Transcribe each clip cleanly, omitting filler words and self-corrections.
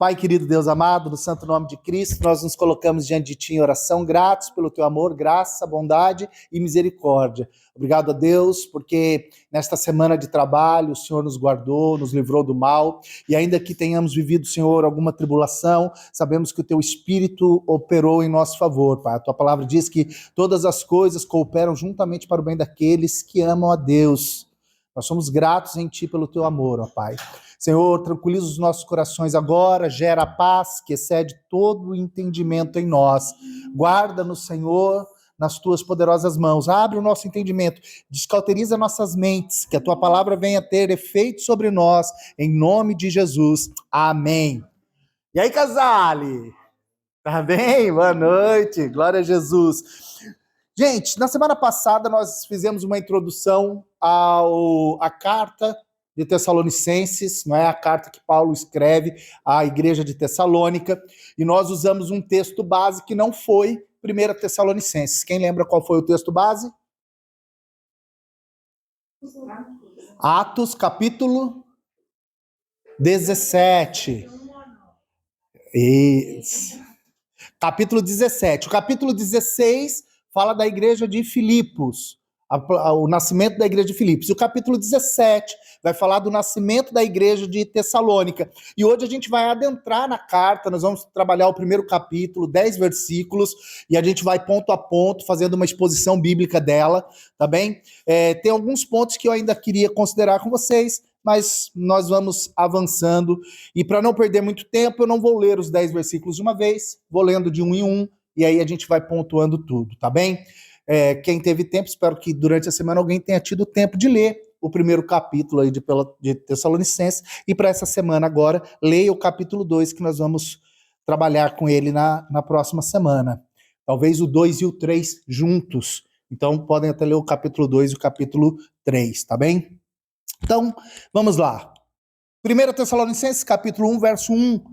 Pai querido, Deus amado, no santo nome de Cristo, nós nos colocamos diante de Ti em oração, gratos pelo Teu amor, graça, bondade e misericórdia. Obrigado a Deus, porque nesta semana de trabalho o Senhor nos guardou, nos livrou do mal, e ainda que tenhamos vivido, Senhor, alguma tribulação, sabemos que o Teu Espírito operou em nosso favor, Pai. A Tua palavra diz que todas as coisas cooperam juntamente para o bem daqueles que amam a Deus. Nós somos gratos em Ti pelo Teu amor, ó Pai. Senhor, tranquiliza os nossos corações agora, gera a paz que excede todo o entendimento em nós. Guarda-nos, Senhor, nas Tuas poderosas mãos. Abre o nosso entendimento, descauteriza nossas mentes, que a Tua palavra venha ter efeito sobre nós, em nome de Jesus. Amém. E aí, Casale? Tá bem? Boa noite, glória a Jesus. Gente, na semana passada nós fizemos uma introdução à carta de Tessalonicenses, não é a carta que Paulo escreve à igreja de Tessalônica, e nós usamos um texto base que não foi 1 Tessalonicenses. Quem lembra qual foi o texto base? Atos, capítulo 17. Isso. Capítulo 17. O capítulo 16 fala da igreja de Filipos, o nascimento da igreja de Filipos. E o capítulo 17 vai falar do nascimento da igreja de Tessalônica. E hoje a gente vai adentrar na carta, nós vamos trabalhar o primeiro capítulo, 10 versículos, e a gente vai ponto a ponto, fazendo uma exposição bíblica dela, tá bem? Tem alguns pontos que eu ainda queria considerar com vocês, mas nós vamos avançando. E para não perder muito tempo, eu não vou ler os 10 versículos de uma vez, vou lendo de um em um, e aí a gente vai pontuando tudo, tá bem? Quem teve tempo, espero que durante a semana alguém tenha tido tempo de ler o primeiro capítulo aí de Tessalonicenses, e para essa semana agora, leia o capítulo 2, que nós vamos trabalhar com ele na próxima semana. Talvez o 2 e o 3 juntos, então podem até ler o capítulo 2 e o capítulo 3, tá bem? Então, vamos lá. 1 Tessalonicenses, capítulo 1, verso 1,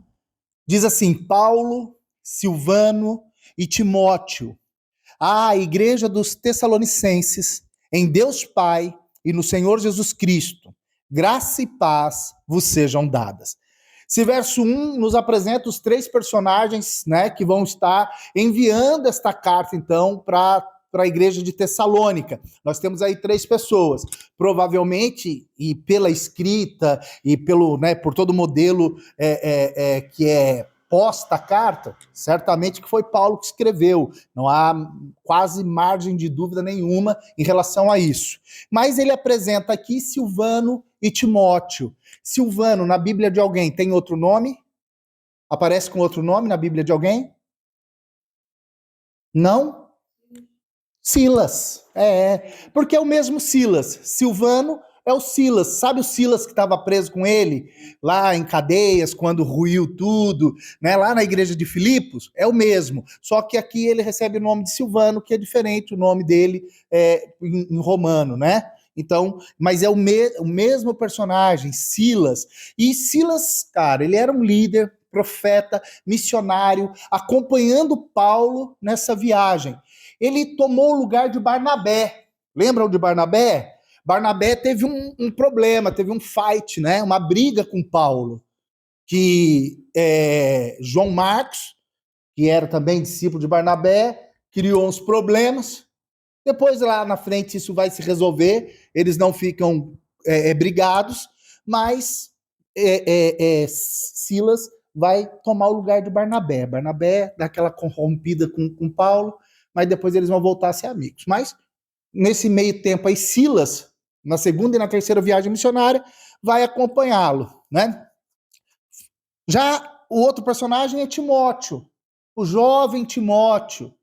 diz assim: Paulo, Silvano e Timóteo, à igreja dos Tessalonicenses, em Deus Pai e no Senhor Jesus Cristo, graça e paz vos sejam dadas. Esse verso 1 nos apresenta os 3 personagens, né, que vão estar enviando esta carta, então, para a igreja de Tessalônica. Nós temos aí 3 pessoas, provavelmente, e pela escrita, e por todo o modelo que é posta a carta, certamente que foi Paulo que escreveu, não há quase margem de dúvida nenhuma em relação a isso. Mas ele apresenta aqui Silvano e Timóteo. Silvano, na Bíblia de alguém, tem outro nome? Aparece com outro nome na Bíblia de alguém? Não? Silas, porque é o mesmo Silas. Silvano é o Silas, sabe o Silas que estava preso com ele, lá em cadeias, quando ruiu tudo, né? Lá na igreja de Filipos, é o mesmo, só que aqui ele recebe o nome de Silvano, que é diferente o nome dele em romano, né? Então, mas é o mesmo personagem, Silas. E Silas, cara, ele era um líder, profeta, missionário, acompanhando Paulo nessa viagem. Ele tomou o lugar de Barnabé. Lembram de Barnabé? Barnabé teve um problema, teve um fight, né? Uma briga com Paulo, que João Marcos, que era também discípulo de Barnabé, criou uns problemas. Depois, lá na frente, isso vai se resolver, eles não ficam brigados, mas Silas vai tomar o lugar de Barnabé. Barnabé dá aquela corrompida com Paulo, mas depois eles vão voltar a ser amigos. Mas, nesse meio tempo aí, Silas, na segunda e na terceira viagem missionária, vai acompanhá-lo, né? Já o outro personagem é Timóteo, o jovem Timóteo,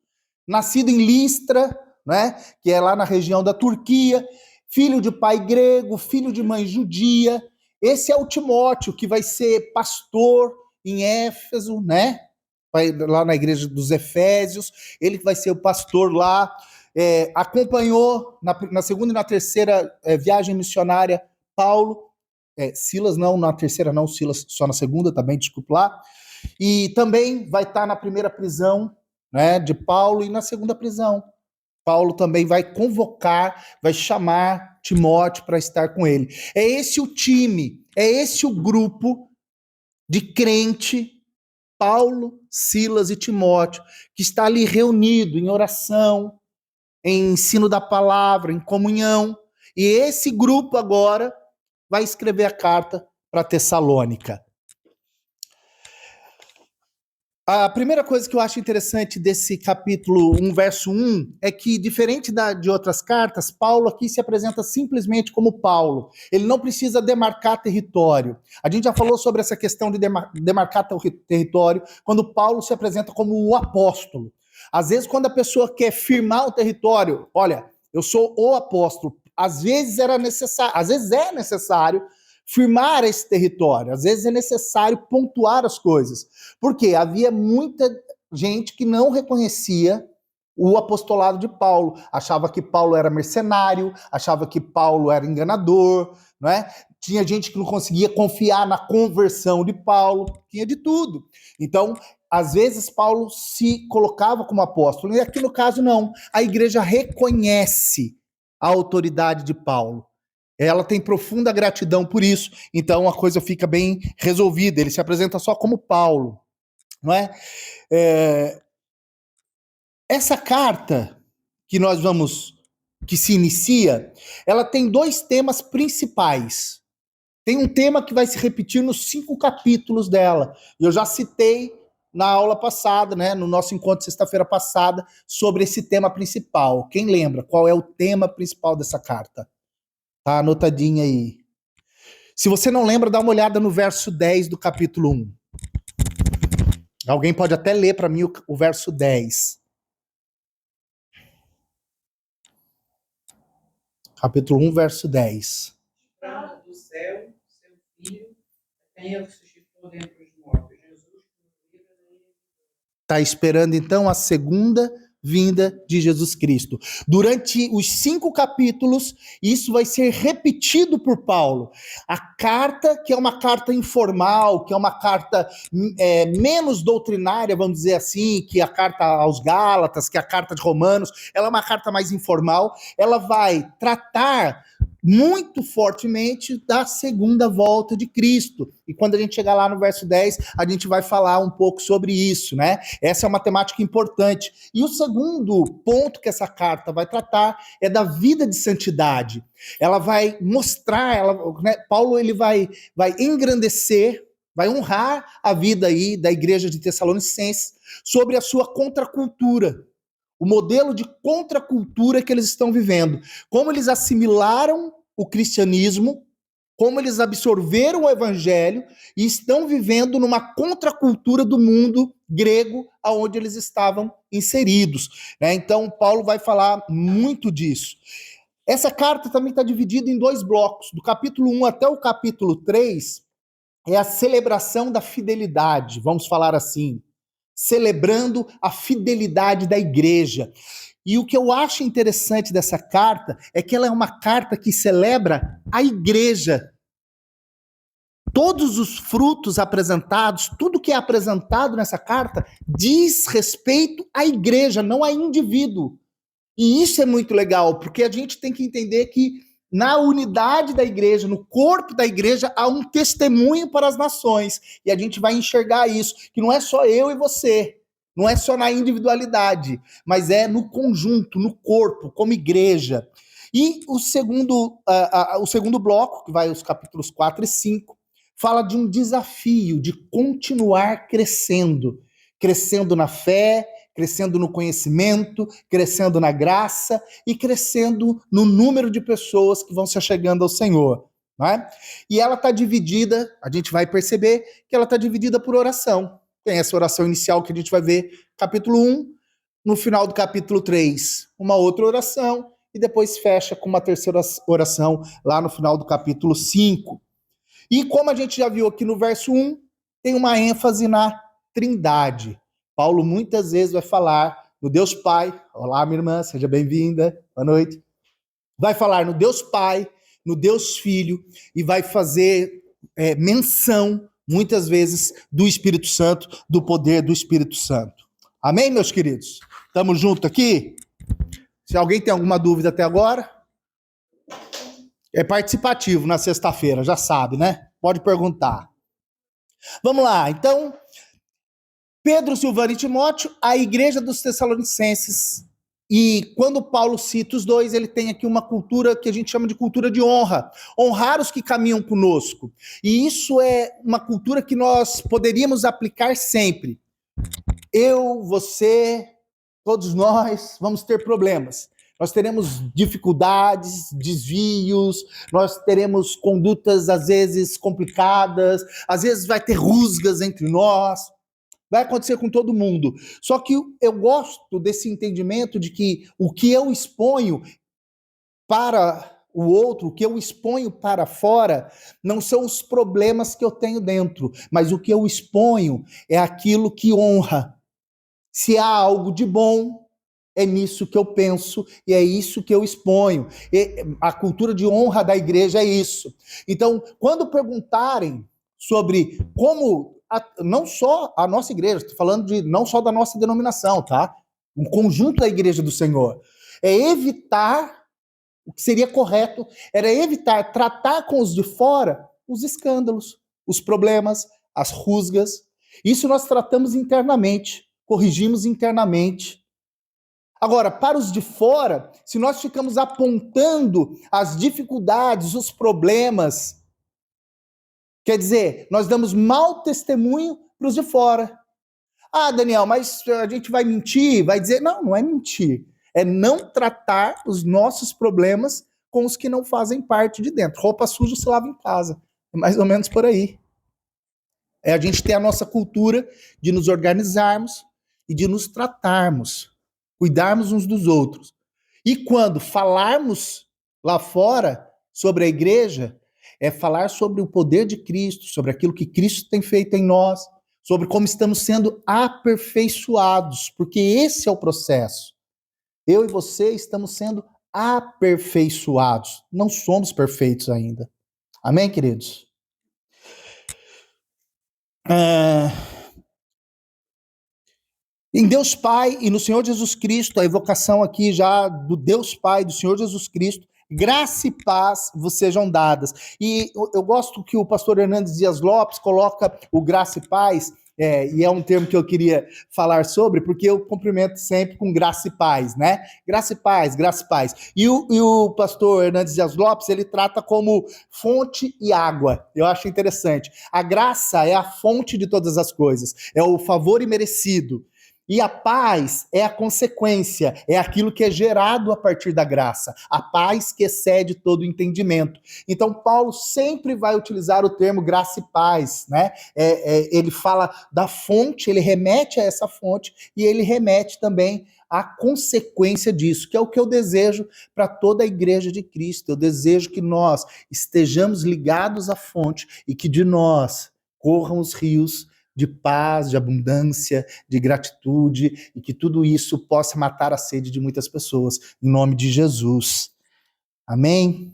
nascido em Listra, né, que é lá na região da Turquia, filho de pai grego, filho de mãe judia. Esse é o Timóteo, que vai ser pastor em Éfeso, né? Vai lá na igreja dos Efésios, ele que vai ser o pastor lá, acompanhou na segunda e na terceira viagem missionária Paulo, Silas não, na terceira não, Silas só na segunda, também, desculpa lá, e também vai estar na primeira prisão, né, de Paulo, e na segunda prisão. Paulo também vai convocar, vai chamar Timóteo para estar com ele. É esse o time, é esse o grupo de crente Paulo, Silas e Timóteo, que está ali reunido em oração, em ensino da palavra, em comunhão. E esse grupo agora vai escrever a carta para Tessalônica. A primeira coisa que eu acho interessante desse capítulo 1, verso 1, é que, diferente de outras cartas, Paulo aqui se apresenta simplesmente como Paulo. Ele não precisa demarcar território. A gente já falou sobre essa questão de demarcar território, quando Paulo se apresenta como o apóstolo. Às vezes, quando a pessoa quer firmar o território, olha, eu sou o apóstolo, às vezes é necessário firmar esse território. Às vezes é necessário pontuar as coisas. Porque havia muita gente que não reconhecia o apostolado de Paulo. Achava que Paulo era mercenário, achava que Paulo era enganador, não é? Tinha gente que não conseguia confiar na conversão de Paulo, tinha de tudo. Então, às vezes Paulo se colocava como apóstolo, e aqui no caso não. A igreja reconhece a autoridade de Paulo. Ela tem profunda gratidão por isso, então a coisa fica bem resolvida. Ele se apresenta só como Paulo, não é? Essa carta que se inicia, ela tem dois temas principais. Tem um tema que vai se repetir nos 5 capítulos dela. Eu já citei na aula passada, né, no nosso encontro sexta-feira passada, sobre esse tema principal. Quem lembra qual é o tema principal dessa carta? Tá anotadinho aí. Se você não lembra, dá uma olhada no verso 10 do capítulo 1. Alguém pode até ler para mim o verso 10. Capítulo 1, verso 10. Do céu, seu filho, quem ele suscitou dentre os mortos. Jesus está esperando então a segunda vinda de Jesus Cristo. Durante os 5 capítulos, isso vai ser repetido por Paulo. A carta, que é uma carta informal, que é uma carta menos doutrinária, vamos dizer assim, que a carta aos Gálatas, que a carta de Romanos, ela é uma carta mais informal, ela vai tratar muito fortemente da segunda volta de Cristo. E quando a gente chegar lá no verso 10, a gente vai falar um pouco sobre isso, né? Essa é uma temática importante. E o segundo ponto que essa carta vai tratar é da vida de santidade. Ela vai mostrar, né, Paulo ele vai engrandecer, vai honrar a vida aí da igreja de Tessalonicenses sobre a sua contracultura. O modelo de contracultura que eles estão vivendo. Como eles assimilaram o cristianismo, como eles absorveram o evangelho e estão vivendo numa contracultura do mundo grego aonde eles estavam inseridos. Né? Então, Paulo vai falar muito disso. Essa carta também está dividida em 2 blocos. Do capítulo 1 até o capítulo 3 é a celebração da fidelidade, vamos falar assim. Celebrando a fidelidade da igreja. E o que eu acho interessante dessa carta é que ela é uma carta que celebra a igreja. Todos os frutos apresentados, tudo que é apresentado nessa carta, diz respeito à igreja, não a indivíduo. E isso é muito legal, porque a gente tem que entender que na unidade da igreja, no corpo da igreja, há um testemunho para as nações. E a gente vai enxergar isso, que não é só eu e você, não é só na individualidade, mas é no conjunto, no corpo, como igreja. E o segundo bloco, que vai os capítulos 4 e 5, fala de um desafio de continuar crescendo. Crescendo na fé, crescendo no conhecimento, crescendo na graça e crescendo no número de pessoas que vão se achegando ao Senhor. Não é? E ela está dividida, a gente vai perceber que ela está dividida por oração. Tem essa oração inicial que a gente vai ver, capítulo 1, no final do capítulo 3, uma outra oração, e depois fecha com uma terceira oração lá no final do capítulo 5. E como a gente já viu aqui no verso 1, tem uma ênfase na Trindade. Paulo muitas vezes vai falar no Deus Pai. Olá, minha irmã, seja bem-vinda. Boa noite. Vai falar no Deus Pai, no Deus Filho, e vai fazer menção, muitas vezes, do Espírito Santo, do poder do Espírito Santo. Amém, meus queridos? Estamos juntos aqui? Se alguém tem alguma dúvida até agora, é participativo na sexta-feira, já sabe, né? Pode perguntar. Vamos lá, então, Pedro, Silvano e Timóteo, a igreja dos Tessalonicenses. E quando Paulo cita os dois, ele tem aqui uma cultura que a gente chama de cultura de honra. Honrar os que caminham conosco. E isso é uma cultura que nós poderíamos aplicar sempre. Eu, você, todos nós vamos ter problemas. Nós teremos dificuldades, desvios, nós teremos condutas às vezes complicadas, às vezes vai ter rusgas entre nós. Vai acontecer com todo mundo. Só que eu gosto desse entendimento de que o que eu exponho para o outro, o que eu exponho para fora, não são os problemas que eu tenho dentro, mas o que eu exponho é aquilo que honra. Se há algo de bom, é nisso que eu penso e é isso que eu exponho. E a cultura de honra da igreja é isso. Então, quando perguntarem sobre como não só a nossa igreja, estou falando de não só da nossa denominação, tá? Um conjunto da igreja do Senhor. É evitar, o que seria correto, era evitar tratar com os de fora os escândalos, os problemas, as rusgas. Isso nós tratamos internamente, corrigimos internamente. Agora, para os de fora, se nós ficamos apontando as dificuldades, os problemas, quer dizer, nós damos mau testemunho para os de fora. Ah, Daniel, mas a gente vai mentir, vai dizer... Não, não é mentir. É não tratar os nossos problemas com os que não fazem parte de dentro. Roupa suja se lava em casa. É mais ou menos por aí. É a gente ter a nossa cultura de nos organizarmos e de nos tratarmos, cuidarmos uns dos outros. E quando falarmos lá fora sobre a igreja, é falar sobre o poder de Cristo, sobre aquilo que Cristo tem feito em nós, sobre como estamos sendo aperfeiçoados, porque esse é o processo. Eu e você estamos sendo aperfeiçoados. Não somos perfeitos ainda. Amém, queridos? Em Deus Pai e no Senhor Jesus Cristo, a evocação aqui já do Deus Pai, do Senhor Jesus Cristo, graça e paz vos sejam dadas. E eu gosto que o pastor Hernandes Dias Lopes coloca o graça e paz, e é um termo que eu queria falar sobre, porque eu cumprimento sempre com graça e paz, né? Graça e paz, graça e paz. E o pastor Hernandes Dias Lopes, ele trata como fonte e água. Eu acho interessante. A graça é a fonte de todas as coisas, é o favor imerecido. E a paz é a consequência, é aquilo que é gerado a partir da graça, a paz que excede todo o entendimento. Então, Paulo sempre vai utilizar o termo graça e paz, né? Ele fala da fonte, ele remete a essa fonte e ele remete também à consequência disso, que é o que eu desejo para toda a igreja de Cristo. Eu desejo que nós estejamos ligados à fonte e que de nós corram os rios de paz, de abundância, de gratitude, e que tudo isso possa matar a sede de muitas pessoas, em nome de Jesus. Amém?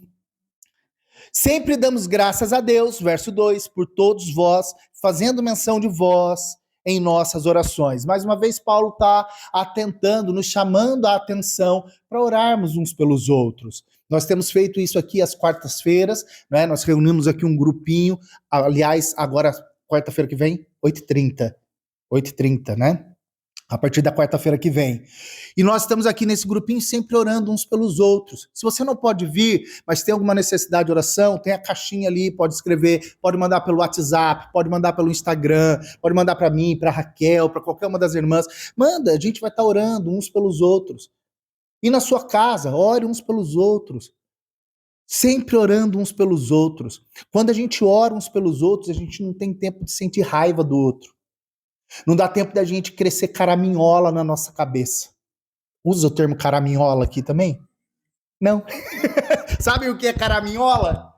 Sempre damos graças a Deus, verso 2, por todos vós, fazendo menção de vós em nossas orações. Mais uma vez, Paulo está atentando, nos chamando a atenção para orarmos uns pelos outros. Nós temos feito isso aqui às quartas-feiras, né? Nós reunimos aqui um grupinho, aliás, agora quarta-feira que vem, 8h30. 8h30, né? A partir da quarta-feira que vem. E nós estamos aqui nesse grupinho sempre orando uns pelos outros. Se você não pode vir, mas tem alguma necessidade de oração, tem a caixinha ali, pode escrever, pode mandar pelo WhatsApp, pode mandar pelo Instagram, pode mandar para mim, para Raquel, para qualquer uma das irmãs. Manda, a gente vai estar orando uns pelos outros. E na sua casa, ore uns pelos outros. Sempre orando uns pelos outros. Quando a gente ora uns pelos outros, a gente não tem tempo de sentir raiva do outro. Não dá tempo da gente crescer caraminhola na nossa cabeça. Usa o termo caraminhola aqui também? Não. Sabe o que é caraminhola?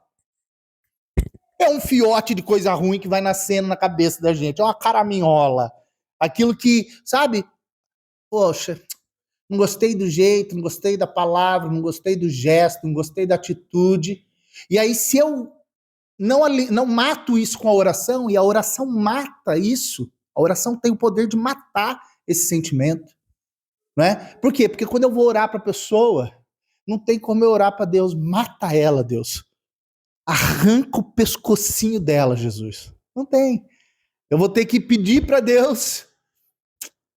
É um fiote de coisa ruim que vai nascendo na cabeça da gente. É uma caraminhola. Aquilo que, sabe? Poxa, não gostei do jeito, não gostei da palavra, não gostei do gesto, não gostei da atitude. E aí, se eu não mato isso com a oração, e a oração mata isso, a oração tem o poder de matar esse sentimento. Não é? Por quê? Porque quando eu vou orar para a pessoa, não tem como eu orar para Deus. Mata ela, Deus. Arranca o pescocinho dela, Jesus. Não tem. Eu vou ter que pedir para Deus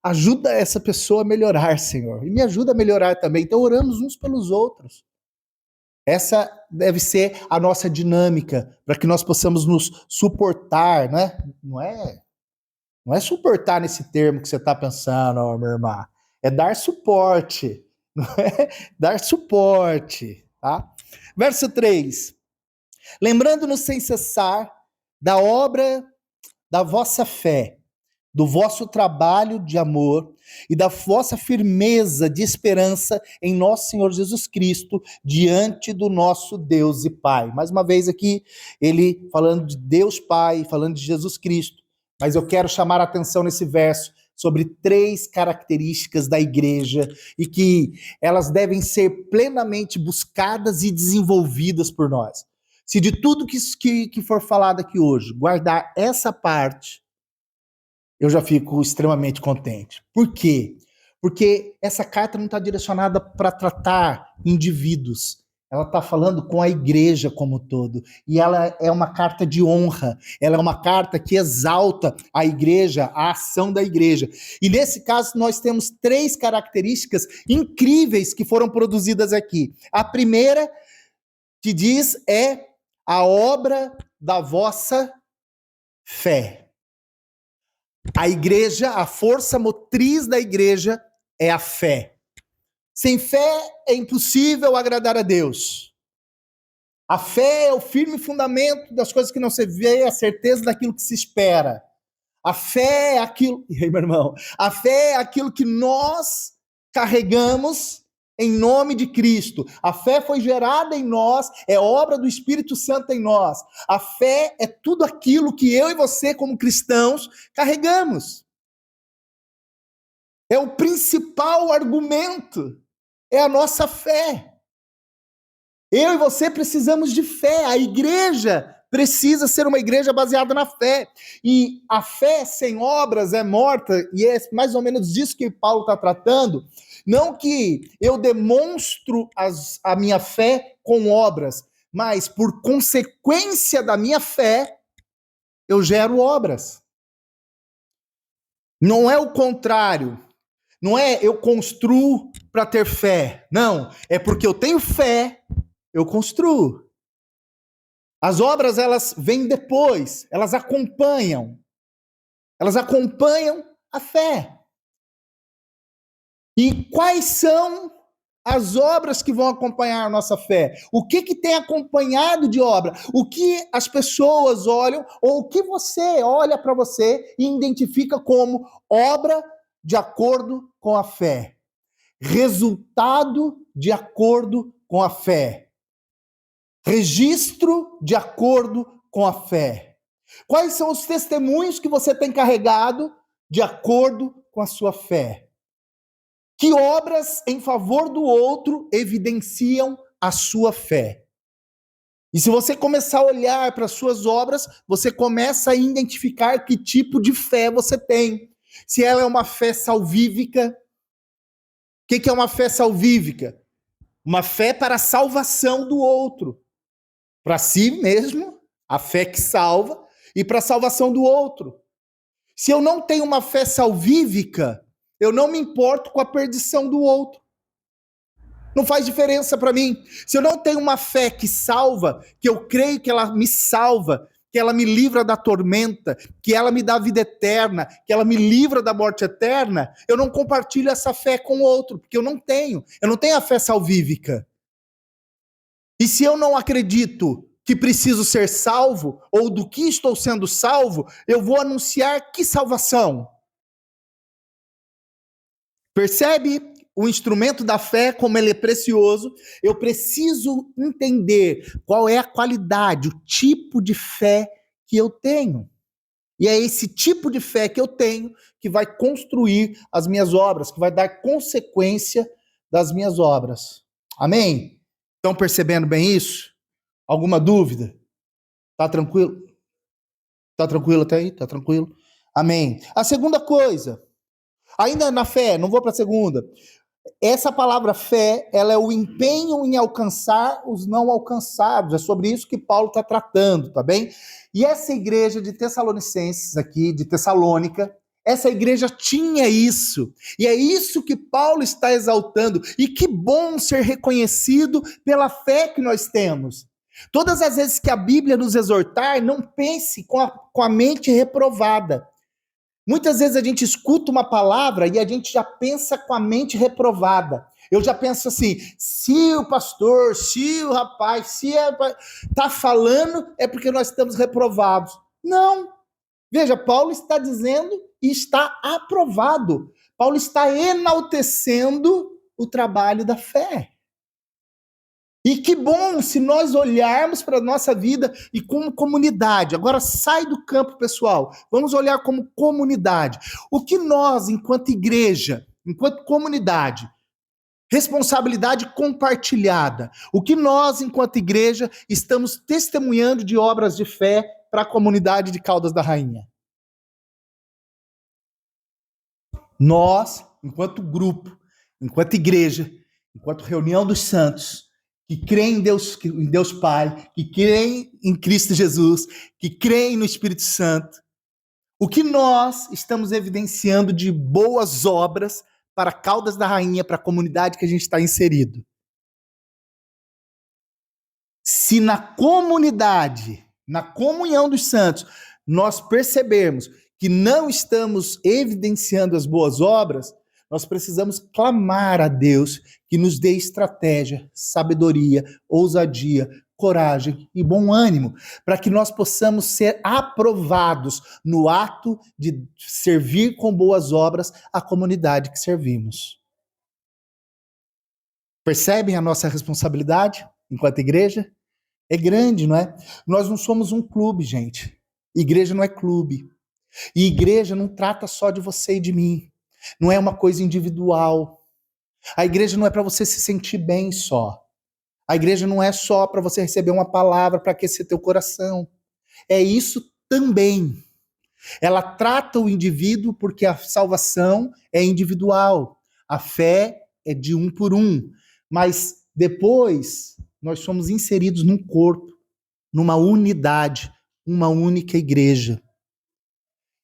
Ajuda essa pessoa a melhorar, Senhor. E me ajuda a melhorar também. Então, oramos uns pelos outros. Essa deve ser a nossa dinâmica, para que nós possamos nos suportar, né? Não é suportar nesse termo que você está pensando, ó, minha irmã. É dar suporte. Não é dar suporte, tá? Verso 3. Lembrando-nos sem cessar da obra da vossa fé, do vosso trabalho de amor e da vossa firmeza de esperança em nosso Senhor Jesus Cristo, diante do nosso Deus e Pai. Mais uma vez aqui, ele falando de Deus Pai, falando de Jesus Cristo, mas eu quero chamar a atenção nesse verso sobre 3 características da igreja e que elas devem ser plenamente buscadas e desenvolvidas por nós. Se de tudo que for falado aqui hoje, guardar essa parte, eu já fico extremamente contente. Por quê? Porque essa carta não está direcionada para tratar indivíduos. Ela está falando com a igreja como um todo. E ela é uma carta de honra. Ela é uma carta que exalta a igreja, a ação da igreja. E nesse caso, nós temos 3 características incríveis que foram produzidas aqui. A primeira, que diz, é a obra da vossa fé. A igreja, a força motriz da igreja é a fé. Sem fé é impossível agradar a Deus. A fé é o firme fundamento das coisas que não se vê, a certeza daquilo que se espera. A fé é aquilo, e aí, meu irmão, a fé é aquilo que nós carregamos em nome de Cristo. A fé foi gerada em nós, é obra do Espírito Santo em nós. A fé é tudo aquilo que eu e você, como cristãos, carregamos. É o principal argumento, é a nossa fé. Eu e você precisamos de fé, a igreja precisa ser uma igreja baseada na fé. E a fé sem obras é morta, e é mais ou menos disso que Paulo está tratando. Não que eu demonstro a minha fé com obras, mas por consequência da minha fé, eu gero obras. Não é o contrário. Não é eu construo para ter fé. Não, é porque eu tenho fé, eu construo. As obras, elas vêm depois, elas acompanham a fé. E quais são as obras que vão acompanhar a nossa fé? O que tem acompanhado de obra? O que as pessoas olham, ou o que você olha para você e identifica como obra de acordo com a fé? Resultado de acordo com a fé. Registro de acordo com a fé. Quais são os testemunhos que você tem carregado de acordo com a sua fé? Que obras em favor do outro evidenciam a sua fé? E se você começar a olhar para as suas obras, você começa a identificar que tipo de fé você tem. Se ela é uma fé salvífica. O que é uma fé salvífica? Uma fé para a salvação do outro. Para si mesmo, a fé que salva, e para a salvação do outro. Se eu não tenho uma fé salvífica, eu não me importo com a perdição do outro. Não faz diferença para mim. Se eu não tenho uma fé que salva, que eu creio que ela me salva, que ela me livra da tormenta, que ela me dá vida eterna, que ela me livra da morte eterna, eu não compartilho essa fé com o outro, porque eu não tenho a fé salvífica. E se eu não acredito que preciso ser salvo, ou do que estou sendo salvo, eu vou anunciar que salvação? Percebe o instrumento da fé, como ele é precioso? Eu preciso entender qual é a qualidade, o tipo de fé que eu tenho. E é esse tipo de fé que eu tenho que vai construir as minhas obras, que vai dar consequência das minhas obras. Amém? Estão percebendo bem isso? Alguma dúvida? Tá tranquilo? Tá tranquilo até aí? Tá tranquilo? Amém. A segunda coisa, ainda na fé, não vou para a segunda. Essa palavra fé, ela é o empenho em alcançar os não alcançados. É sobre isso que Paulo está tratando, tá bem? E essa igreja de Tessalonicenses aqui, de Tessalônica, Essa igreja tinha isso. E é isso que Paulo está exaltando. E que bom ser reconhecido pela fé que nós temos. Todas as vezes que a Bíblia nos exortar, não pense com a mente reprovada. Muitas vezes a gente escuta uma palavra e a gente já pensa com a mente reprovada. Eu já penso assim, se o pastor, se o rapaz, se está falando, é porque nós estamos reprovados. Não. Veja, Paulo está dizendo e está aprovado. Paulo está enaltecendo o trabalho da fé. E que bom se nós olharmos para a nossa vida e como comunidade. Agora sai do campo pessoal. Vamos olhar como comunidade. O que nós, enquanto igreja, enquanto comunidade, responsabilidade compartilhada, o que nós, enquanto igreja, estamos testemunhando de obras de fé para a comunidade de Caldas da Rainha? Nós, enquanto grupo, enquanto igreja, enquanto reunião dos santos, que creem em Deus Pai, que creem em Cristo Jesus, que creem no Espírito Santo, o que nós estamos evidenciando de boas obras para Caldas da Rainha, para a comunidade que a gente está inserido? Se na comunidade, na comunhão dos santos, nós percebermos que não estamos evidenciando as boas obras, nós precisamos clamar a Deus que nos dê estratégia, sabedoria, ousadia, coragem e bom ânimo, para que nós possamos ser aprovados no ato de servir com boas obras a comunidade que servimos. Percebem a nossa responsabilidade enquanto igreja? É grande, não é? Nós não somos um clube, gente. Igreja não é clube. E igreja não trata só de você e de mim. Não é uma coisa individual. A igreja não é para você se sentir bem só. A igreja não é só para você receber uma palavra para aquecer teu coração. É isso também. Ela trata o indivíduo porque a salvação é individual. A fé é de um por um. Mas depois nós somos inseridos num corpo, numa unidade, uma única igreja.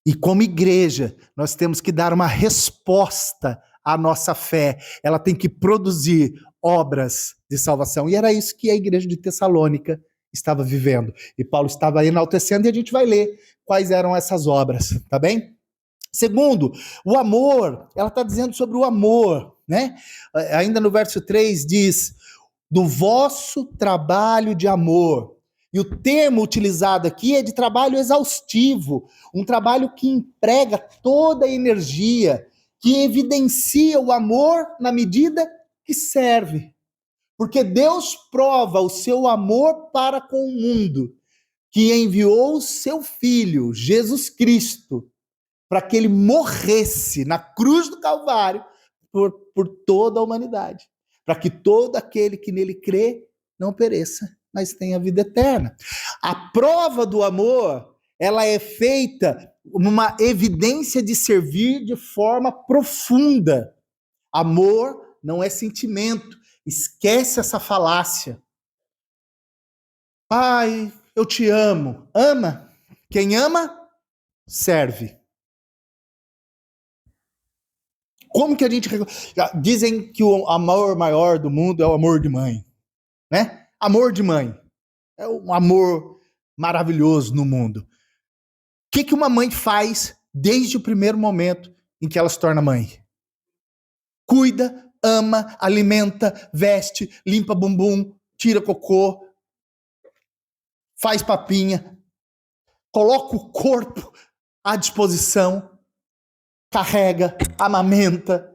E como igreja, nós temos que dar uma resposta à nossa fé. Ela tem que produzir obras de salvação. E era isso que a igreja de Tessalônica estava vivendo. E Paulo estava enaltecendo, e a gente vai ler quais eram essas obras, tá bem? Segundo, o amor. Ela está dizendo sobre o amor, né? Ainda no verso 3 diz, do vosso trabalho de amor. E o termo utilizado aqui é de trabalho exaustivo, um trabalho que emprega toda a energia, que evidencia o amor na medida que serve. Porque Deus prova o seu amor para com o mundo, que enviou o seu Filho, Jesus Cristo, para que ele morresse na cruz do Calvário por toda a humanidade, para que todo aquele que nele crê não pereça, mas tenha vida eterna. A prova do amor, ela é feita numa evidência de servir de forma profunda. Amor não é sentimento. Esquece essa falácia. Pai, eu te amo. Ama. Quem ama, serve. Como que a gente... Dizem que o amor maior do mundo é o amor de mãe, né? Amor de mãe. É um amor maravilhoso no mundo. O que uma mãe faz desde o primeiro momento em que ela se torna mãe? Cuida, ama, alimenta, veste, limpa bumbum, tira cocô, faz papinha, coloca o corpo à disposição, carrega, amamenta.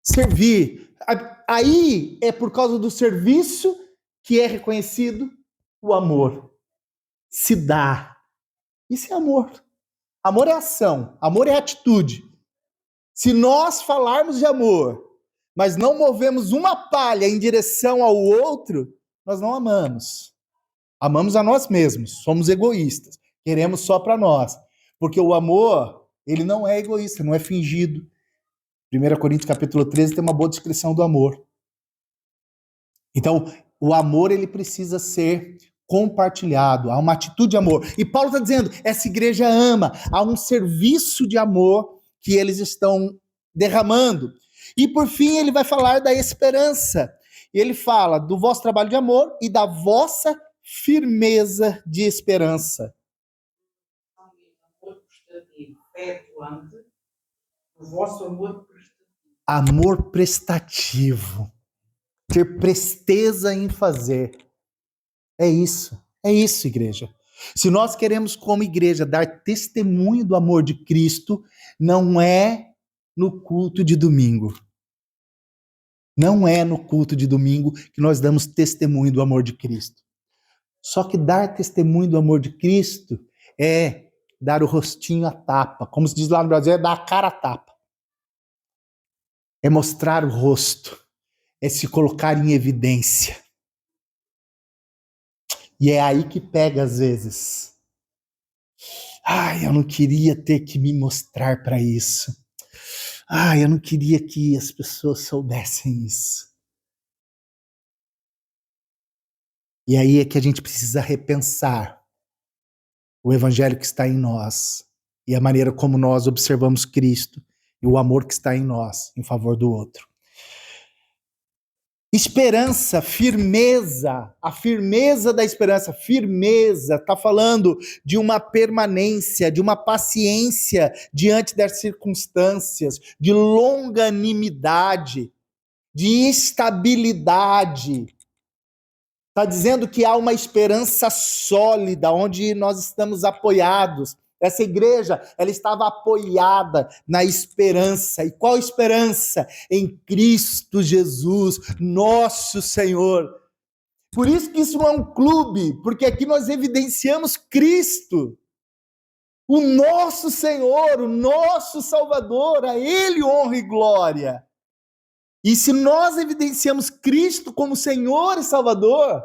Servir. Aí é por causa do serviço que é reconhecido o amor. Se dá. Isso é amor. Amor é ação. Amor é atitude. Se nós falarmos de amor, mas não movemos uma palha em direção ao outro, nós não amamos. Amamos a nós mesmos. Somos egoístas. Queremos só para nós. Porque o amor, ele não é egoísta, não é fingido. 1 Coríntios capítulo 13 tem uma boa descrição do amor. Então, o amor ele precisa ser compartilhado, há uma atitude de amor. E Paulo está dizendo, essa igreja ama, há um serviço de amor que eles estão derramando. E por fim ele vai falar da esperança. Ele fala do vosso trabalho de amor e da vossa firmeza de esperança. Amor prestativo, efetuante, o vosso amor prestativo. Amor prestativo. Ter presteza em fazer. É isso, igreja. Se nós queremos, como igreja, dar testemunho do amor de Cristo, não é no culto de domingo. Não é no culto de domingo que nós damos testemunho do amor de Cristo. Só que dar testemunho do amor de Cristo é dar o rostinho à tapa. Como se diz lá no Brasil, é dar a cara à tapa. É mostrar o rosto. É se colocar em evidência. E é aí que pega às vezes. Ai, eu não queria ter que me mostrar para isso. Ai, eu não queria que as pessoas soubessem isso. E aí é que a gente precisa repensar o evangelho que está em nós e a maneira como nós observamos Cristo e o amor que está em nós em favor do outro. Esperança, firmeza, a firmeza da esperança, firmeza, está falando de uma permanência, de uma paciência diante das circunstâncias, de longanimidade, de estabilidade. Está dizendo que há uma esperança sólida, onde nós estamos apoiados. Essa igreja, ela estava apoiada na esperança. E qual esperança? Em Cristo Jesus, nosso Senhor. Por isso que isso não é um clube, porque aqui nós evidenciamos Cristo. O nosso Senhor, o nosso Salvador, a Ele honra e glória. E se nós evidenciamos Cristo como Senhor e Salvador,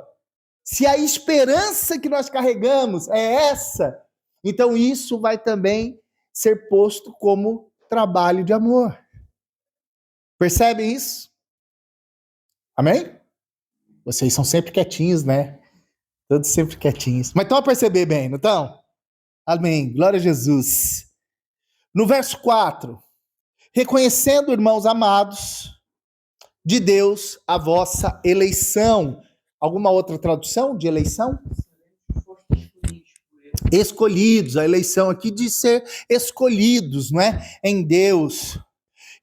se a esperança que nós carregamos é essa, então isso vai também ser posto como trabalho de amor. Percebem isso? Amém? Vocês são sempre quietinhos, né? Todos sempre quietinhos. Mas estão a perceber bem, não estão? Amém. Glória a Jesus. No verso 4, reconhecendo, irmãos amados, de Deus a vossa eleição. Alguma outra tradução de eleição? Escolhidos, a eleição aqui de ser escolhidos, não é? Em Deus.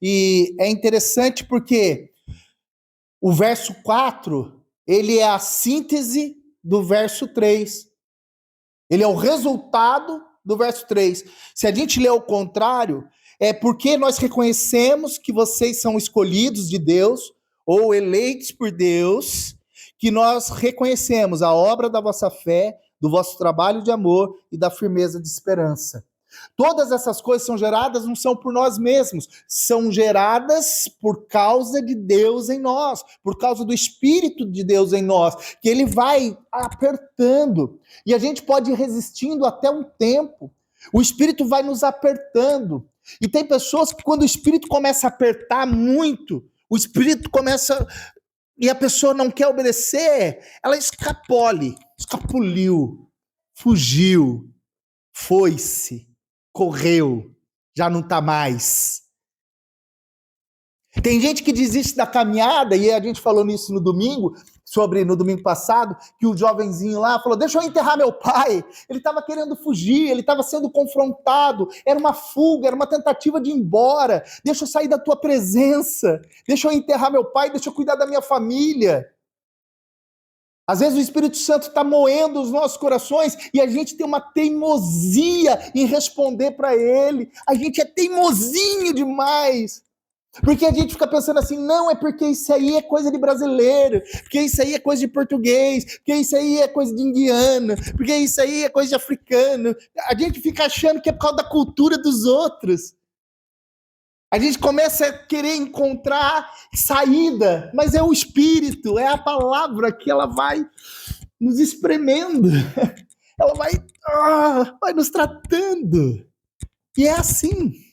E é interessante porque o verso 4, ele é a síntese do verso 3. Ele é o resultado do verso 3. Se a gente ler ao contrário, é porque nós reconhecemos que vocês são escolhidos de Deus, ou eleitos por Deus, que nós reconhecemos a obra da vossa fé, do vosso trabalho de amor e da firmeza de esperança. Todas essas coisas são geradas, não são por nós mesmos, são geradas por causa de Deus em nós, por causa do Espírito de Deus em nós, que ele vai apertando, e a gente pode ir resistindo até um tempo, o Espírito vai nos apertando, e tem pessoas que quando o Espírito começa a apertar muito, o Espírito começa, e a pessoa não quer obedecer, ela escapuliu, fugiu, foi-se, correu, já não está mais. Tem gente que desiste da caminhada, e a gente falou nisso no domingo passado, que o jovenzinho lá falou, deixa eu enterrar meu pai. Ele estava querendo fugir, ele estava sendo confrontado, era uma fuga, era uma tentativa de ir embora. Deixa eu sair da tua presença, deixa eu enterrar meu pai, deixa eu cuidar da minha família. Às vezes o Espírito Santo está moendo os nossos corações e a gente tem uma teimosia em responder para ele. A gente é teimosinho demais. Porque a gente fica pensando assim, não, é porque isso aí é coisa de brasileiro, porque isso aí é coisa de português, porque isso aí é coisa de indiano, porque isso aí é coisa de africano. A gente fica achando que é por causa da cultura dos outros. A gente começa a querer encontrar saída, mas é o Espírito, é a palavra que ela vai nos espremendo, ela vai nos tratando. E é assim.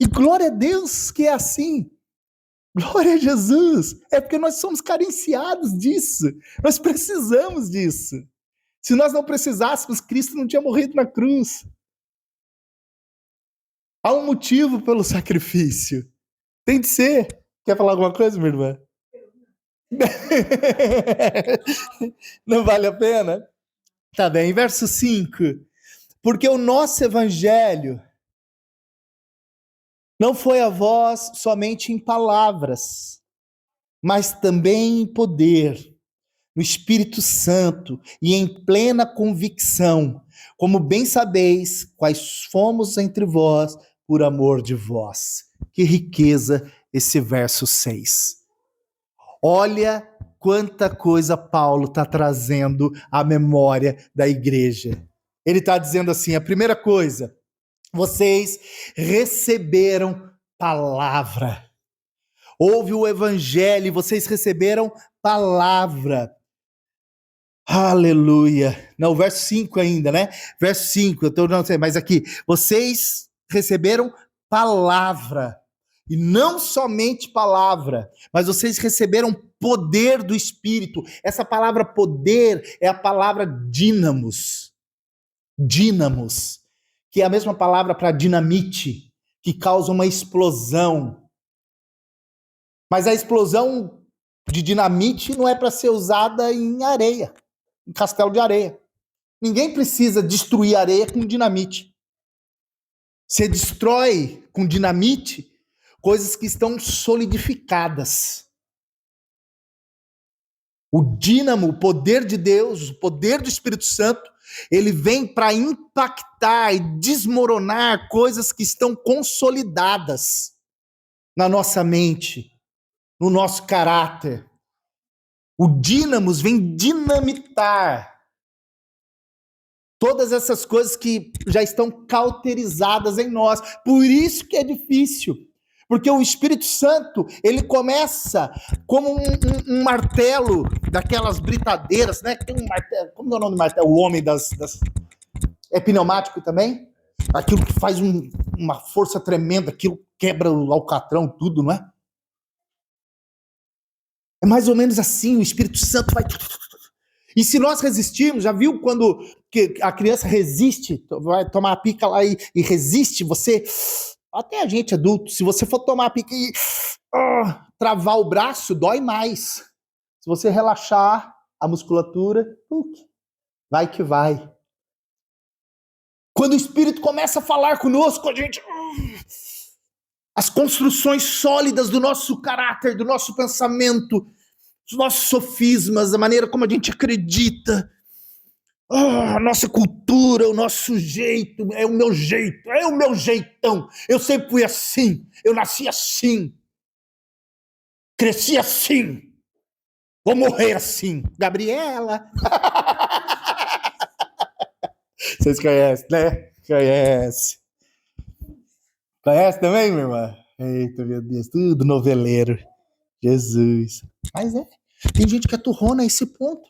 E glória a Deus que é assim. Glória a Jesus. É porque nós somos carenciados disso. Nós precisamos disso. Se nós não precisássemos, Cristo não tinha morrido na cruz. Há um motivo pelo sacrifício. Tem de ser. Quer falar alguma coisa, minha irmã? Não vale a pena? Tá bem, verso 5. Porque o nosso evangelho não foi a vós somente em palavras, mas também em poder, no Espírito Santo e em plena convicção, como bem sabeis quais fomos entre vós por amor de vós. Que riqueza esse verso 6. Olha quanta coisa Paulo está trazendo à memória da igreja. Ele está dizendo assim, a primeira coisa, vocês receberam palavra. Houve o evangelho, vocês receberam palavra. Aleluia. Não, verso 5 ainda, né? Verso 5, não sei, mas aqui, vocês receberam palavra. E não somente palavra, mas vocês receberam poder do Espírito. Essa palavra poder é a palavra dínamos. Dínamos, que é a mesma palavra para dinamite, que causa uma explosão. Mas a explosão de dinamite não é para ser usada em areia, em castelo de areia. Ninguém precisa destruir areia com dinamite. Você destrói com dinamite coisas que estão solidificadas. O dínamo, o poder de Deus, o poder do Espírito Santo, ele vem para impactar e desmoronar coisas que estão consolidadas na nossa mente, no nosso caráter. O dínamos vem dinamitar todas essas coisas que já estão cauterizadas em nós. Por isso que é difícil. Porque o Espírito Santo, ele começa como um martelo daquelas britadeiras, né? Tem um martelo, como é o nome do martelo? O homem das... É pneumático também? Aquilo que faz uma força tremenda, aquilo quebra o alcatrão, tudo, não é? É mais ou menos assim, o Espírito Santo vai... E se nós resistirmos, já viu quando que a criança resiste, vai tomar a pica lá e resiste, você... Até a gente adulto, se você for tomar a pica e travar o braço, dói mais. Se você relaxar a musculatura, vai que vai. Quando o Espírito começa a falar conosco, a gente... as construções sólidas do nosso caráter, do nosso pensamento, dos nossos sofismas, a maneira como a gente acredita, a nossa cultura, o nosso jeito, é o meu jeito, é o meu jeitão. Eu sempre fui assim, eu nasci assim, cresci assim, vou morrer assim. Gabriela. Vocês conhecem, né? Conhece. Conhece também, minha irmã? Eita, meu Deus, tudo noveleiro. Jesus. Mas tem gente que é turrona a esse ponto.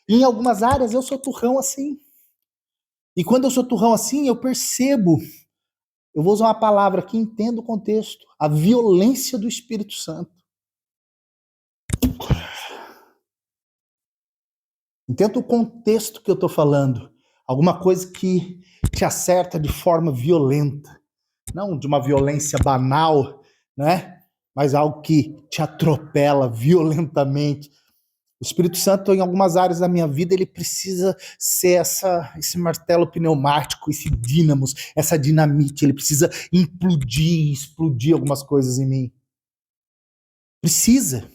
E em algumas áreas eu sou turrão assim. E quando eu sou turrão assim, eu percebo, eu vou usar uma palavra que entendo o contexto, a violência do Espírito Santo. Entenda o contexto que eu estou falando. Alguma coisa que te acerta de forma violenta. Não de uma violência banal, né? Mas algo que te atropela violentamente. O Espírito Santo, em algumas áreas da minha vida, ele precisa ser esse martelo pneumático, esse dínamos, essa dinamite. Ele precisa explodir algumas coisas em mim. Precisa.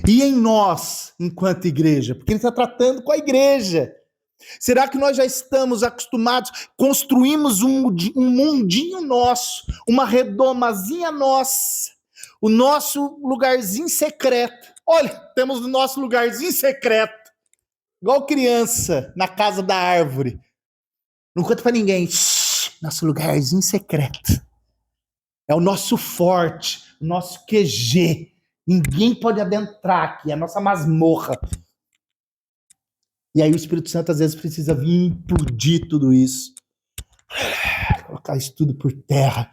E em nós, enquanto igreja? Porque ele está tratando com a igreja. Será que nós já estamos acostumados, construímos um mundinho nosso, uma redomazinha nossa, o nosso lugarzinho secreto? Olha, temos o nosso lugarzinho secreto, igual criança na casa da árvore. Não conta para ninguém. Nosso lugarzinho secreto. É o nosso forte, o nosso QG. Ninguém pode adentrar aqui, é a nossa masmorra. E aí o Espírito Santo às vezes precisa vir implodir tudo isso. Colocar isso tudo por terra.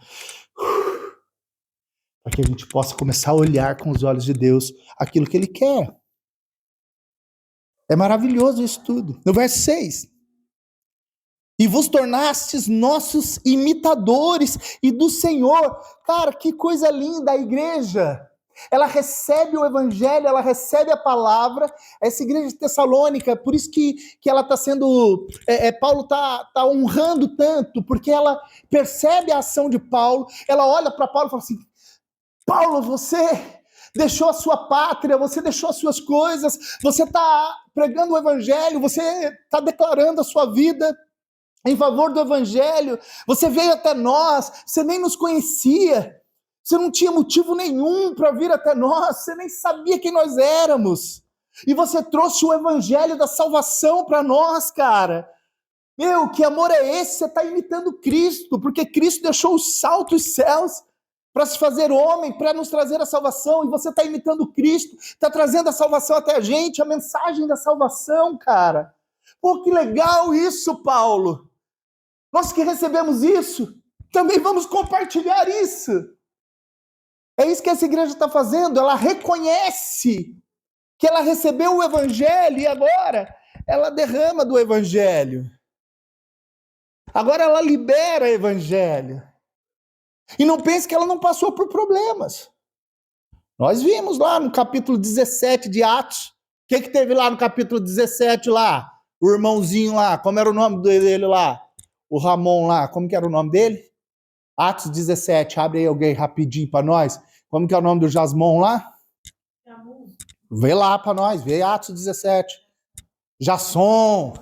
Para que a gente possa começar a olhar com os olhos de Deus aquilo que Ele quer. É maravilhoso isso tudo. No verso 6. E vos tornastes nossos imitadores e do Senhor. Cara, que coisa linda a igreja. Ela recebe o evangelho, ela recebe a palavra. Essa igreja de Tessalônica, por isso que ela está sendo... Paulo está honrando tanto, porque ela percebe a ação de Paulo, ela olha para Paulo e fala assim, Paulo, você deixou a sua pátria, você deixou as suas coisas, você está pregando o evangelho, você está declarando a sua vida em favor do evangelho, você veio até nós, você nem nos conhecia, você não tinha motivo nenhum para vir até nós, você nem sabia quem nós éramos, e você trouxe o evangelho da salvação para nós, cara. Meu, que amor é esse? Você está imitando Cristo, porque Cristo deixou o salto dos céus para se fazer homem, para nos trazer a salvação, e você está imitando Cristo, está trazendo a salvação até a gente, a mensagem da salvação, cara. Pô, que legal isso, Paulo. Nós que recebemos isso, também vamos compartilhar isso. É isso que essa igreja está fazendo, ela reconhece que ela recebeu o evangelho e agora ela derrama do evangelho. Agora ela libera o evangelho. E não pense que ela não passou por problemas. Nós vimos lá no capítulo 17 de Atos. O que teve lá no capítulo 17 lá? O irmãozinho lá, como era o nome dele lá? O Ramon lá, como que era o nome dele? Atos 17, abre aí alguém rapidinho para nós. Como que é o nome do Jasmon lá? Vê lá para nós, vê Atos 17. Jason.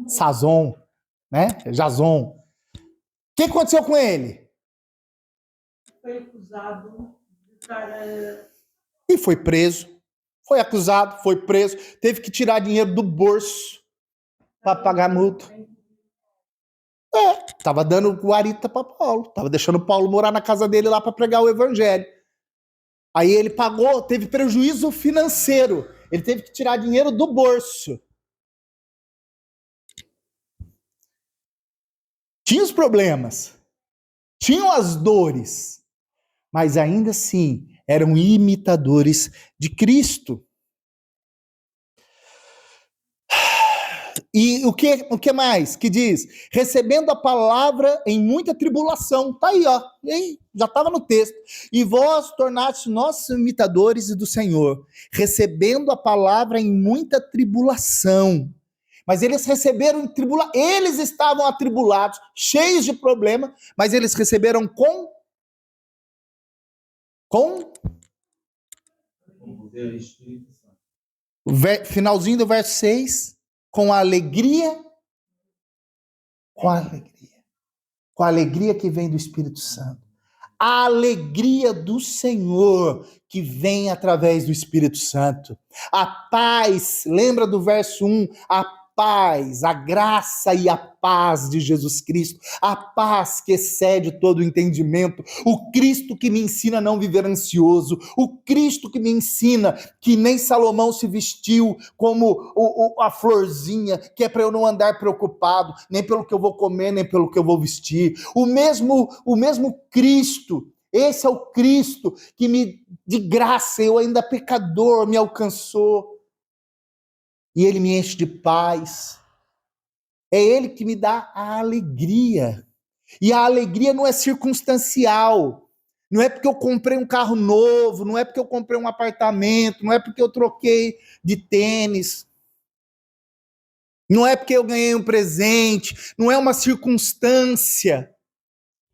Sazon, né? Jason. O que aconteceu com ele? Foi acusado de cara... E foi preso. Foi acusado, foi preso. Teve que tirar dinheiro do bolso para pagar multa. Tava dando guarita para Paulo. Tava deixando Paulo morar na casa dele lá para pregar o evangelho. Aí ele pagou, teve prejuízo financeiro. Ele teve que tirar dinheiro do bolso. Tinha os problemas, tinham as dores, mas ainda assim eram imitadores de Cristo. E o que mais que diz? Recebendo a palavra em muita tribulação. Tá aí, ó. Já estava no texto. E vós tornaste nossos imitadores do Senhor, recebendo a palavra em muita tribulação. Mas eles receberam eles estavam atribulados, cheios de problema, mas eles receberam com finalzinho do verso 6, com a alegria que vem do Espírito Santo. A alegria do Senhor que vem através do Espírito Santo. A paz, lembra do verso 1? A paz, a graça e a paz de Jesus Cristo, a paz que excede todo o entendimento, o Cristo que me ensina a não viver ansioso, o Cristo que me ensina que nem Salomão se vestiu como a florzinha, que é para eu não andar preocupado, nem pelo que eu vou comer, nem pelo que eu vou vestir. O mesmo Cristo, esse é o Cristo que de graça, eu ainda pecador, me alcançou. E ele me enche de paz. É ele que me dá a alegria. E a alegria não é circunstancial. Não é porque eu comprei um carro novo, não é porque eu comprei um apartamento, não é porque eu troquei de tênis. Não é porque eu ganhei um presente, não é uma circunstância.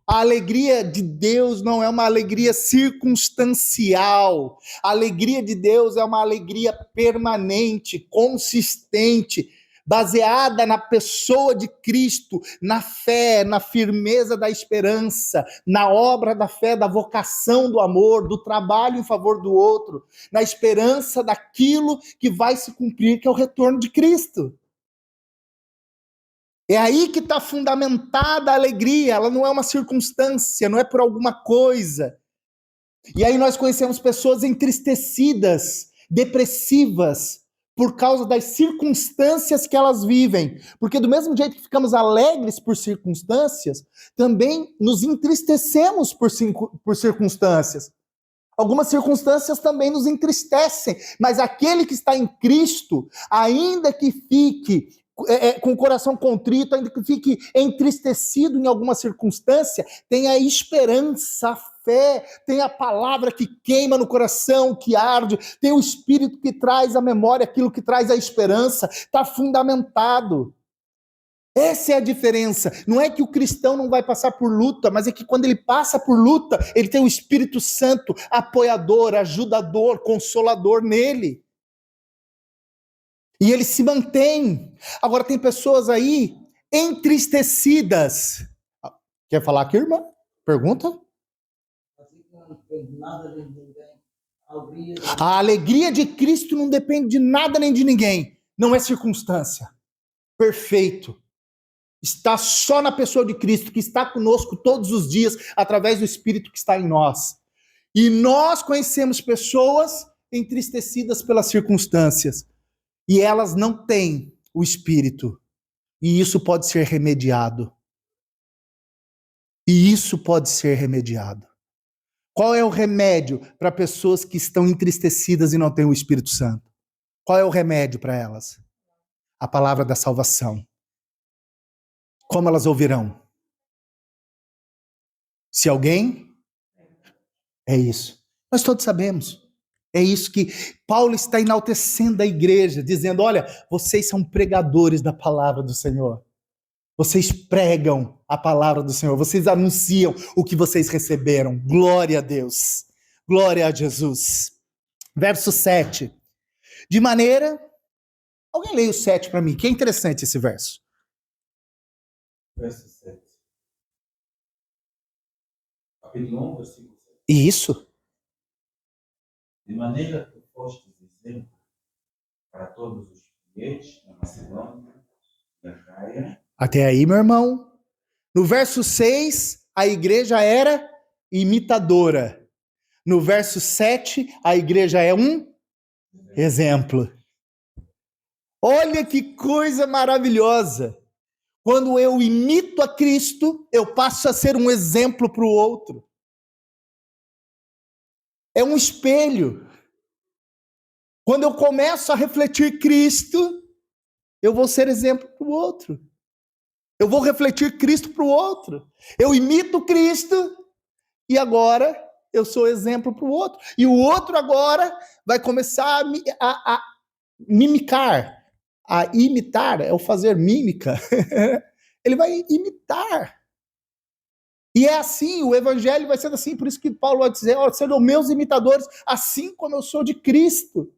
A alegria de Deus não é uma alegria circunstancial. A alegria de Deus é uma alegria permanente, consistente, baseada na pessoa de Cristo, na fé, na firmeza da esperança, na obra da fé, da vocação do amor, do trabalho em favor do outro, na esperança daquilo que vai se cumprir, que é o retorno de Cristo. É aí que está fundamentada a alegria, ela não é uma circunstância, não é por alguma coisa. E aí nós conhecemos pessoas entristecidas, depressivas, por causa das circunstâncias que elas vivem. Porque do mesmo jeito que ficamos alegres por circunstâncias, também nos entristecemos por circunstâncias. Algumas circunstâncias também nos entristecem, mas aquele que está em Cristo, ainda que fique com o coração contrito, ainda que fique entristecido em alguma circunstância, tem a esperança, a fé, tem a palavra que queima no coração, que arde, tem o Espírito que traz à memória aquilo que traz a esperança, está fundamentado. Essa é a diferença. Não é que o cristão não vai passar por luta, mas é que quando ele passa por luta, ele tem o Espírito Santo apoiador, ajudador, consolador nele. E ele se mantém. Agora tem pessoas aí entristecidas. Quer falar aqui, irmã? Pergunta? A alegria de Cristo não depende de nada nem de ninguém. Não é circunstância. Perfeito. Está só na pessoa de Cristo, que está conosco todos os dias, através do Espírito que está em nós. E nós conhecemos pessoas entristecidas pelas circunstâncias, e elas não têm o Espírito. E isso pode ser remediado. E isso pode ser remediado. Qual é o remédio para pessoas que estão entristecidas e não têm o Espírito Santo? Qual é o remédio para elas? A palavra da salvação. Como elas ouvirão? Se alguém? É isso. Nós todos sabemos. É isso que Paulo está enaltecendo a igreja, dizendo, olha, vocês são pregadores da palavra do Senhor. Vocês pregam a palavra do Senhor. Vocês anunciam o que vocês receberam. Glória a Deus. Glória a Jesus. Verso 7. De maneira... Alguém leia o 7 para mim, que é interessante esse verso. Verso 7. Capítulo 1, versículo 7. Isso. De maneira que fostes exemplo para todos os fiéis na Macedônia e Acaia. Até aí, meu irmão. No verso 6, a igreja era imitadora. No verso 7, a igreja é um exemplo. Olha que coisa maravilhosa. Quando eu imito a Cristo, eu passo a ser um exemplo para o outro. É um espelho. Quando eu começo a refletir Cristo, eu vou ser exemplo para o outro. Eu vou refletir Cristo para o outro. Eu imito Cristo e agora eu sou exemplo para o outro. E o outro agora vai começar a mimicar. A imitar é o fazer mímica. Ele vai imitar. E é assim, o evangelho vai ser assim, por isso que Paulo vai dizer, ó, sejam meus imitadores, assim como eu sou de Cristo.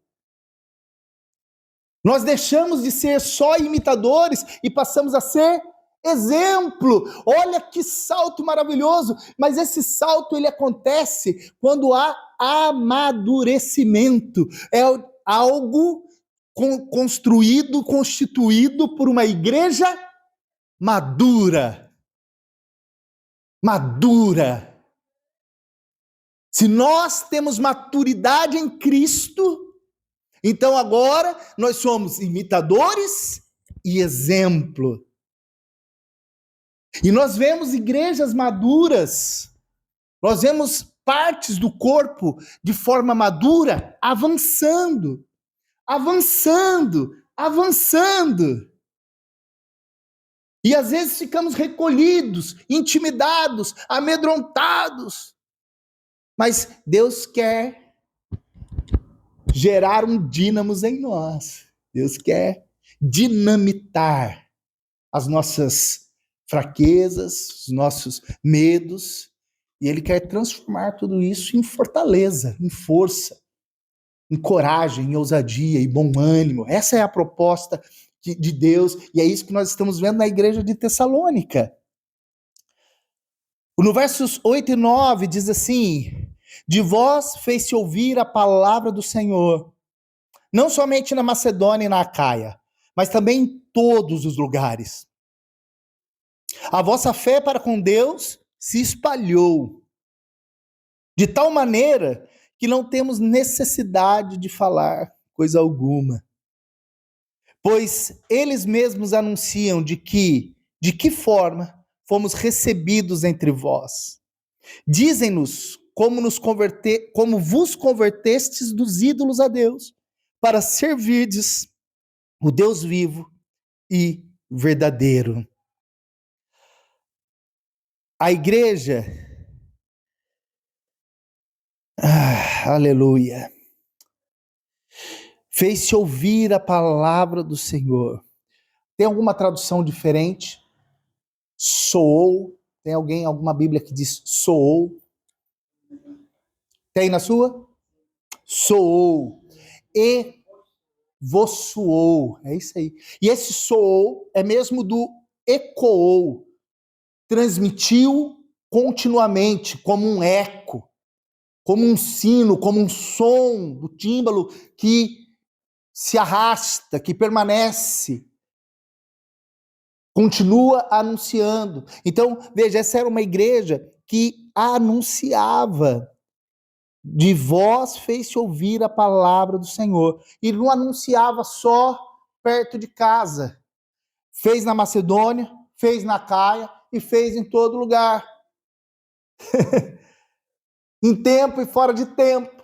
Nós deixamos de ser só imitadores e passamos a ser exemplo. Olha que salto maravilhoso, mas esse salto ele acontece quando há amadurecimento. É algo construído, constituído por uma igreja madura. Madura. Se nós temos maturidade em Cristo, então agora nós somos imitadores e exemplo. E nós vemos igrejas maduras, nós vemos partes do corpo de forma madura avançando, avançando, avançando. E às vezes ficamos recolhidos, intimidados, amedrontados. Mas Deus quer gerar um dínamo em nós. Deus quer dinamitar as nossas fraquezas, os nossos medos. E Ele quer transformar tudo isso em fortaleza, em força, em coragem, em ousadia e bom ânimo. Essa é a proposta de Deus, e é isso que nós estamos vendo na igreja de Tessalônica. No versos 8 e 9 diz assim, de vós fez-se ouvir a palavra do Senhor, não somente na Macedônia e na Acaia, mas também em todos os lugares. A vossa fé para com Deus se espalhou, de tal maneira que não temos necessidade de falar coisa alguma. Pois eles mesmos anunciam de que forma fomos recebidos entre vós. Dizem-nos como vos convertestes dos ídolos a Deus, para servirdes o Deus vivo e verdadeiro. A igreja, aleluia, fez-se ouvir a palavra do Senhor. Tem alguma tradução diferente? Soou. Tem alguma Bíblia que diz soou? Tem na sua? Soou. E vos soou. É isso aí. E esse soou é mesmo do ecoou. Transmitiu continuamente, como um eco, como um sino, como um som do tímbalo que se arrasta, que permanece, continua anunciando. Então, veja, essa era uma igreja que anunciava. De vós fez-se ouvir a palavra do Senhor. E não anunciava só perto de casa. Fez na Macedônia, fez na Caia e fez em todo lugar. Em tempo e fora de tempo.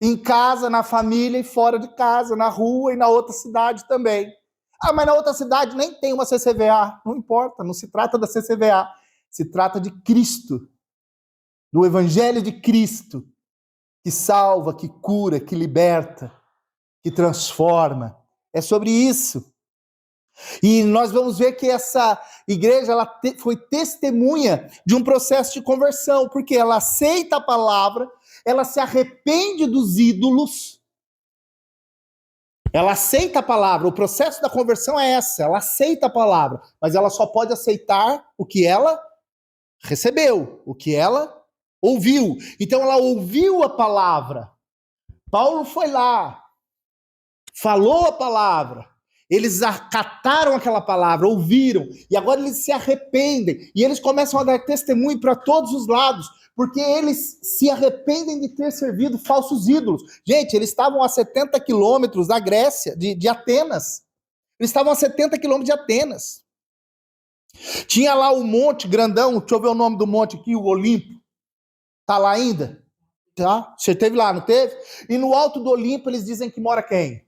Em casa, na família e fora de casa. Na rua e na outra cidade também. Ah, mas na outra cidade nem tem uma CCVA. Não importa, não se trata da CCVA. Se trata de Cristo. Do Evangelho de Cristo. Que salva, que cura, que liberta, que transforma. É sobre isso. E nós vamos ver que essa igreja ela foi testemunha de um processo de conversão, porque ela aceita a palavra, ela se arrepende dos ídolos, ela aceita a palavra. O processo da conversão é essa, ela aceita a palavra, mas ela só pode aceitar o que ela recebeu, o que ela ouviu. Então ela ouviu a palavra. Paulo foi lá, falou a palavra. Eles acataram aquela palavra, ouviram. E agora eles se arrependem. E eles começam a dar testemunho para todos os lados. Porque eles se arrependem de ter servido falsos ídolos. Gente, eles estavam a 70 quilômetros da Grécia, de Atenas. Eles estavam a 70 quilômetros de Atenas. Tinha lá o monte grandão, deixa eu ver o nome do monte aqui, o Olimpo. Tá lá ainda? Tá? Você esteve lá, não teve? E no alto do Olimpo eles dizem que mora quem?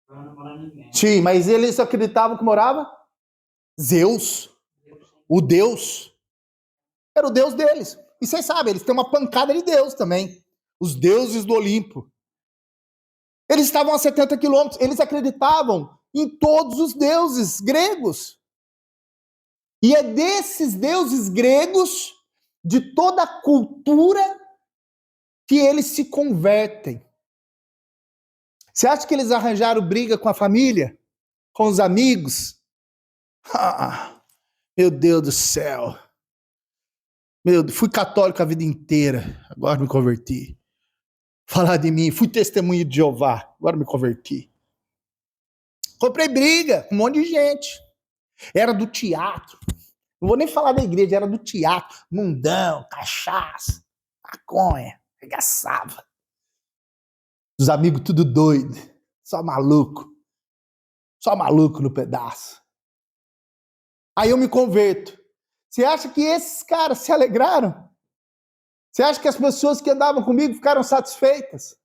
Não mora ninguém. Sim, mas eles acreditavam que morava? Zeus. O Deus. Era o Deus deles. E vocês sabem, eles têm uma pancada de Deus também. Os deuses do Olimpo. Eles estavam a 70 quilômetros. Eles acreditavam em todos os deuses gregos. E é desses deuses gregos, de toda a cultura, que eles se convertem. Você acha que eles arranjaram briga com a família? Com os amigos? Ah, meu Deus do céu. Fui católico a vida inteira, agora me converti. Falar de mim, fui testemunho de Jeová, agora me converti. Comprei briga com um monte de gente. Era do teatro. Não vou nem falar da igreja, era do teatro. Mundão, cachaça, maconha, arregaçava. Os amigos tudo doido, só maluco no pedaço. Aí eu me converto. Você acha que esses caras se alegraram? Você acha que as pessoas que andavam comigo ficaram satisfeitas?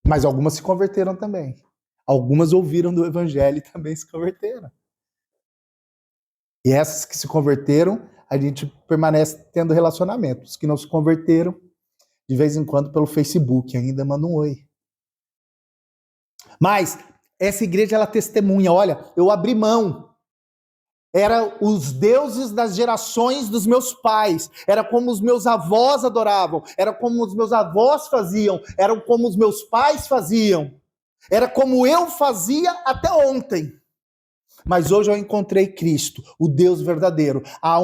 Mas algumas se converteram também. Algumas ouviram do evangelho e também se converteram. E essas que se converteram, a gente permanece tendo relacionamento. Os que não se converteram, de vez em quando pelo Facebook, ainda manda um oi. Mas essa igreja, ela testemunha, olha, eu abri mão. Era os deuses das gerações dos meus pais. Era como os meus avós adoravam. Era como os meus avós faziam. Era como os meus pais faziam. Era como eu fazia até ontem. Mas hoje eu encontrei Cristo, o Deus verdadeiro. Há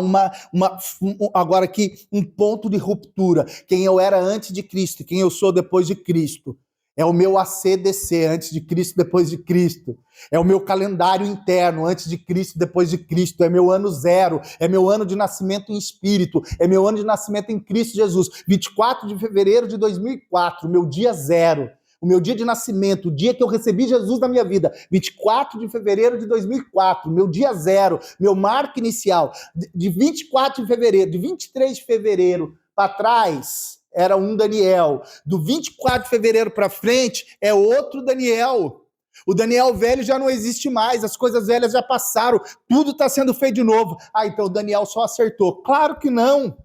agora aqui um ponto de ruptura. Quem eu era antes de Cristo, quem eu sou depois de Cristo. É o meu ACDC, antes de Cristo, depois de Cristo. É o meu calendário interno, antes de Cristo, depois de Cristo. É meu ano zero, é meu ano de nascimento em espírito, é meu ano de nascimento em Cristo Jesus. 24 de fevereiro de 2004, meu dia zero. O meu dia de nascimento, o dia que eu recebi Jesus na minha vida, 24 de fevereiro de 2004, meu dia zero, meu marco inicial, de 24 de fevereiro, de 23 de fevereiro para trás, era um Daniel. Do 24 de fevereiro para frente, é outro Daniel. O Daniel velho já não existe mais, as coisas velhas já passaram, tudo está sendo feito de novo. Ah, então o Daniel só acertou. Claro que não.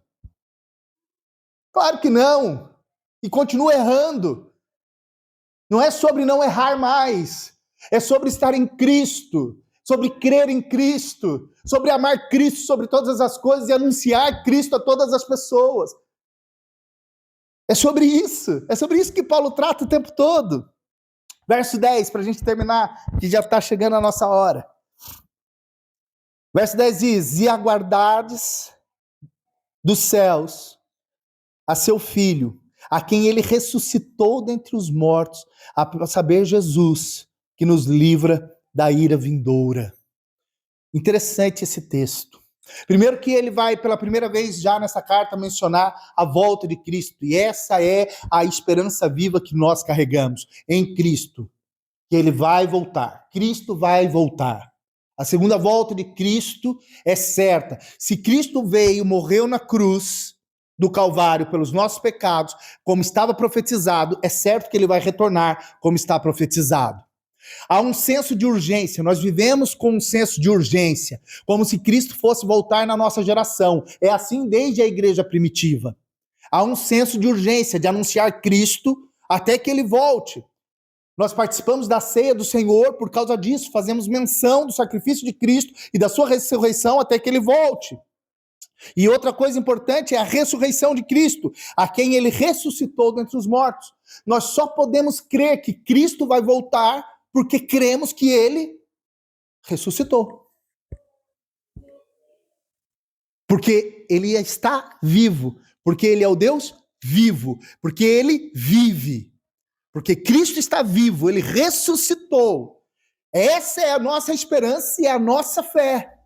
Claro que não. E continua errando. Não é sobre não errar mais. É sobre estar em Cristo, sobre crer em Cristo, sobre amar Cristo sobre todas as coisas e anunciar Cristo a todas as pessoas. É sobre isso. É sobre isso que Paulo trata o tempo todo. Verso 10, para a gente terminar, que já está chegando a nossa hora. Verso 10 diz: e aguardardes dos céus a seu Filho, a quem ele ressuscitou dentre os mortos, a saber, Jesus, que nos livra da ira vindoura. Interessante esse texto. Primeiro que ele vai, pela primeira vez já nessa carta, mencionar a volta de Cristo. E essa é a esperança viva que nós carregamos em Cristo. Que ele vai voltar. Cristo vai voltar. A segunda volta de Cristo é certa. Se Cristo veio, morreu na cruz do Calvário pelos nossos pecados, como estava profetizado, é certo que ele vai retornar como está profetizado. Há um senso de urgência, nós vivemos com um senso de urgência, como se Cristo fosse voltar na nossa geração. É assim desde a igreja primitiva. Há um senso de urgência de anunciar Cristo até que ele volte. Nós participamos da ceia do Senhor por causa disso, fazemos menção do sacrifício de Cristo e da sua ressurreição até que ele volte. E outra coisa importante é a ressurreição de Cristo, a quem ele ressuscitou dentre os mortos. Nós só podemos crer que Cristo vai voltar porque cremos que ele ressuscitou. Porque ele está vivo, porque ele é o Deus vivo, porque ele vive. Porque Cristo está vivo, ele ressuscitou. Essa é a nossa esperança e a nossa fé.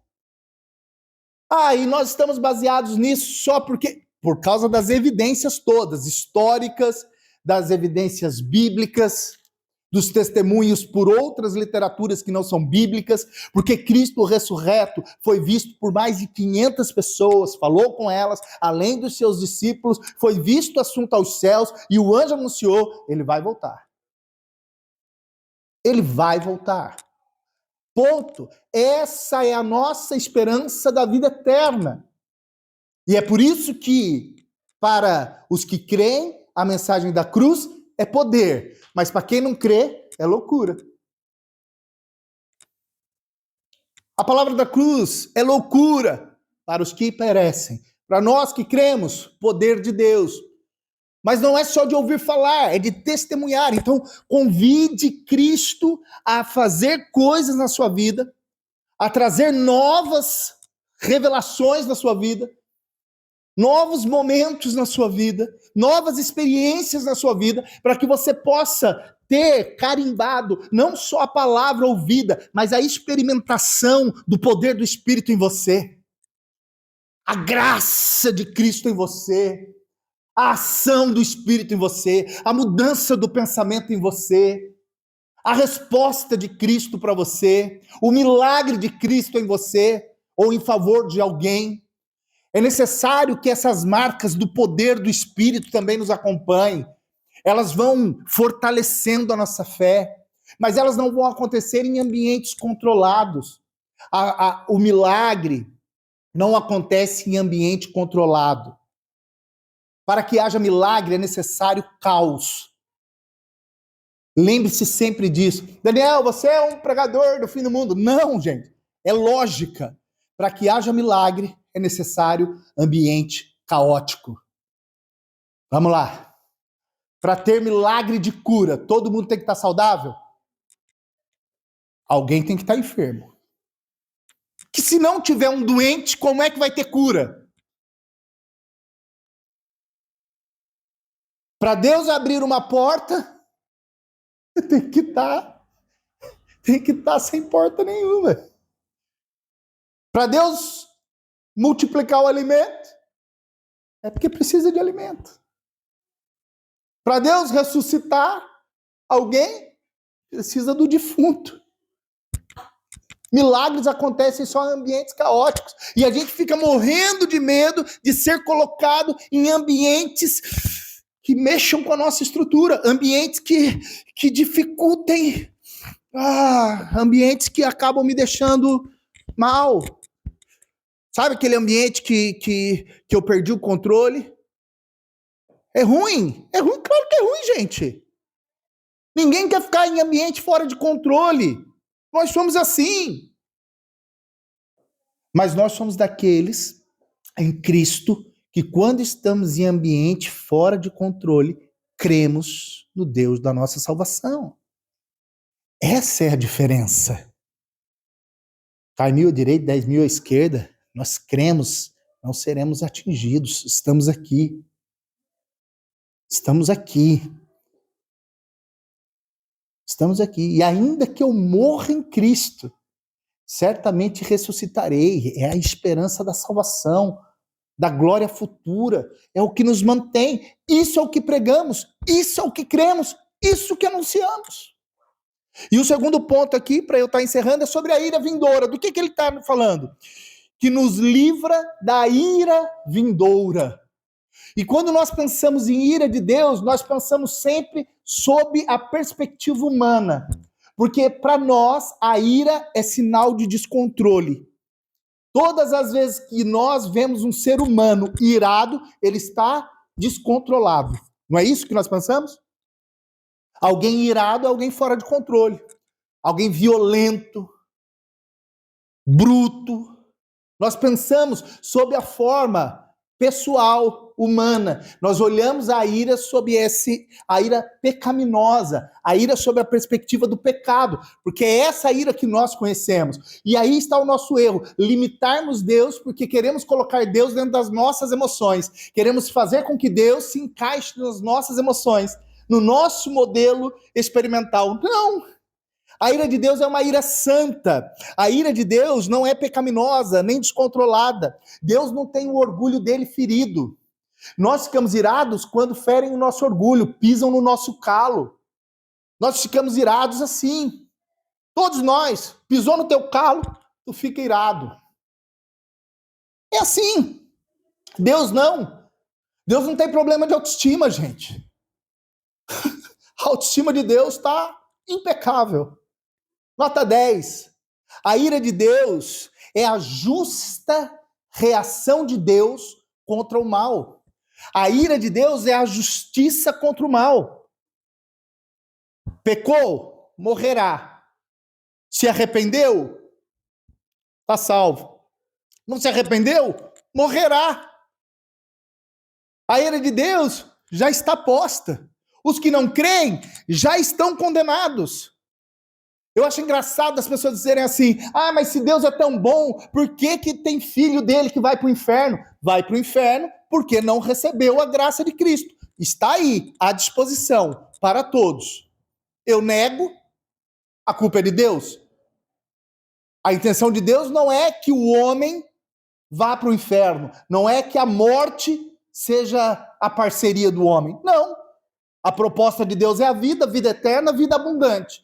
E nós estamos baseados nisso só por causa das evidências todas, históricas, das evidências bíblicas, dos testemunhos por outras literaturas que não são bíblicas, porque Cristo ressurreto foi visto por mais de 500 pessoas, falou com elas, além dos seus discípulos, foi visto assunto aos céus, e o anjo anunciou, ele vai voltar. Ele vai voltar. Ponto. Essa é a nossa esperança da vida eterna. E é por isso que, para os que creem, a mensagem da cruz é poder. Mas para quem não crê, é loucura. A palavra da cruz é loucura para os que perecem. Para nós que cremos, poder de Deus. Mas não é só de ouvir falar, é de testemunhar. Então, convide Cristo a fazer coisas na sua vida, a trazer novas revelações na sua vida, novos momentos na sua vida, novas experiências na sua vida, para que você possa ter carimbado não só a palavra ouvida, mas a experimentação do poder do Espírito em você, a graça de Cristo em você, a ação do Espírito em você, a mudança do pensamento em você, a resposta de Cristo para você, o milagre de Cristo em você, ou em favor de alguém. É necessário que essas marcas do poder do Espírito também nos acompanhem. Elas vão fortalecendo a nossa fé, mas elas não vão acontecer em ambientes controlados. O milagre não acontece em ambiente controlado. Para que haja milagre é necessário caos. Lembre-se sempre disso. Daniel, você é um pregador do fim do mundo. Não, gente. É lógica. Para que haja milagre é necessário ambiente caótico. Vamos lá. Para ter milagre de cura, todo mundo tem que estar saudável? Alguém tem que estar enfermo. Que se não tiver um doente, como é que vai ter cura? Para Deus abrir uma porta, tem que estar sem porta nenhuma. Para Deus multiplicar o alimento, é porque precisa de alimento. Para Deus ressuscitar, Alguém precisa do defunto. Milagres acontecem só em ambientes caóticos. E a gente fica morrendo de medo de ser colocado em ambientes que mexam com a nossa estrutura. Ambientes que dificultem. Ambientes que acabam me deixando mal. Sabe aquele ambiente que eu perdi o controle? É ruim. É ruim, claro que é ruim, gente. Ninguém quer ficar em ambiente fora de controle. Nós somos assim. Mas nós somos daqueles em Cristo que, quando estamos em ambiente fora de controle, cremos no Deus da nossa salvação. Essa é a diferença. Cai 1.000 à direita, 10.000 à esquerda. Nós cremos, não seremos atingidos. Estamos aqui. Estamos aqui. Estamos aqui. E ainda que eu morra em Cristo, certamente ressuscitarei. É a esperança da salvação, da glória futura. É o que nos mantém. Isso é o que pregamos. Isso é o que cremos. Isso que anunciamos. E o segundo ponto aqui, para eu estar encerrando, é sobre a ira vindoura. Do que ele está falando? Que nos livra da ira vindoura. E quando nós pensamos em ira de Deus, nós pensamos sempre sob a perspectiva humana. Porque para nós, a ira é sinal de descontrole. Todas as vezes que nós vemos um ser humano irado, ele está descontrolado. Não é isso que nós pensamos? Alguém irado é alguém fora de controle. Alguém violento, bruto. Nós pensamos sob a forma pessoal, humana. Nós olhamos a ira sob a ira pecaminosa, a ira sob a perspectiva do pecado, porque é essa ira que nós conhecemos. E aí está o nosso erro, limitarmos Deus porque queremos colocar Deus dentro das nossas emoções. Queremos fazer com que Deus se encaixe nas nossas emoções, no nosso modelo experimental. Não! A ira de Deus é uma ira santa. A ira de Deus não é pecaminosa, nem descontrolada. Deus não tem o orgulho dele ferido. Nós ficamos irados quando ferem o nosso orgulho, pisam no nosso calo. Nós ficamos irados assim. Todos nós. Pisou no teu calo, tu fica irado. É assim. Deus não. Deus não tem problema de autoestima, gente. A autoestima de Deus está impecável. Nota 10. A ira de Deus é a justa reação de Deus contra o mal. A ira de Deus é a justiça contra o mal. Pecou, morrerá. Se arrependeu, está salvo. Não se arrependeu, morrerá. A ira de Deus já está posta. Os que não creem já estão condenados. Eu acho engraçado as pessoas dizerem assim, mas se Deus é tão bom, por que tem filho dele que vai para o inferno? Vai para o inferno porque não recebeu a graça de Cristo. Está aí, à disposição, para todos. Eu nego, a culpa é de Deus. A intenção de Deus não é que o homem vá para o inferno, não é que a morte seja a parceria do homem. Não. A proposta de Deus é a vida eterna, vida abundante.